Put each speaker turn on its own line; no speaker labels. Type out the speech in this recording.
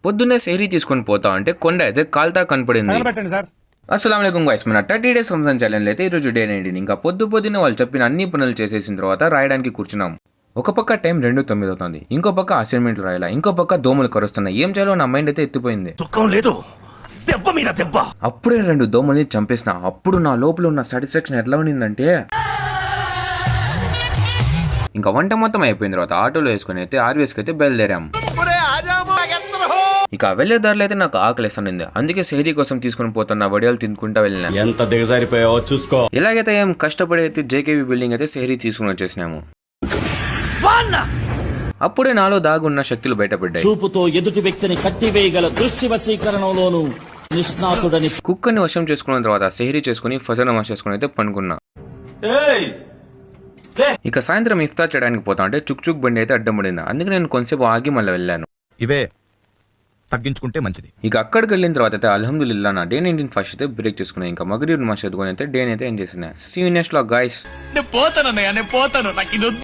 పొద్దున్నే సెహరీ తీసుకొని పోతా అంటే కొండ అయితే కాల్తా కనపడింది. అస్సలాముఅలైకుం గైస్, మన 30 days రంజాన్ ఛాలెంజ్ అయితే ఈరోజు డే 19. ఇంకా పొద్దున్నే వాళ్ళు చెప్పిన అన్ని పనులు చేసేసిన తర్వాత రాయడానికి కూర్చున్నాం. ఒక పక్క టైం 2:09 అవుతుంది, ఇంకో పక్క అసైన్మెంట్లు రాయాలా, ఇంకో పక్క దోమలు కరుస్తున్నాయి. ఏం చేయాలో నా మైండ్ అయితే ఎత్తిపోయింది. అప్పుడే 2 దోమల్ని చంపేసిన. అప్పుడు నా లోపల ఉన్న సాటిస్ఫాక్షన్ ఎట్లా ఉన్నిందంటే, ఇంకా వంట మొత్తం అయిపోయిన తర్వాత ఆటోలో వేసుకుని అయితే ఆర్వీఎస్కి అయితే బయలుదేరాం. ఇక వెళ్లే దారిలో అయితే నాకు ఆకలిస్తుంది, అందుకే సెహరీ కోసం తీసుకుని పోతున్న వడియాలు తినుకుంటా వెళ్ళినా.
ఎంత దిగజారిపోయావో చూసుకో.
ఇలాగైతే ఏం కష్టపడి అయితే జేకేవి బిల్డింగ్ అయితే సెహరీ తీసుకుని వచ్చేసినాము. అప్పుడే నాలో దాగున్న శక్తులు బయటపడ్డాయి.
చూపుతో ఎదుటి వ్యక్తిని కట్టివేయగల దృష్టి వశీకరణలోను నిష్ణాతుడని.
కుక్కని వశం చేసుకున్న తర్వాత సెహరీ చేసుకుని ఫజర్ నమాజ్ చేసుకుని అయితే పనుకున్నా. ఇక సాయంత్రం ఇఫ్తార్ చేయడానికి పోతా అంటే చుక్ బండి అయితే అడ్డం పడింది, అందుకే నేను కొంచెంసేపు ఆగి మళ్ళీ వెళ్ళాను.
ఇవే తగ్గించుకుంటే మంచిది.
ఇక అక్కడికి వెళ్ళిన తర్వాత అయితే అల్హమ్దులిల్లా నా డే 19 ఫస్ట్ అయితే బ్రేక్ చేసుకున్నాను. ఇంకా మగరీబ్ నమాజ్ చదువుకొని అయితే డే అయితే ఏం చేసిన. See you next vlog guys.
నేను పోతాను.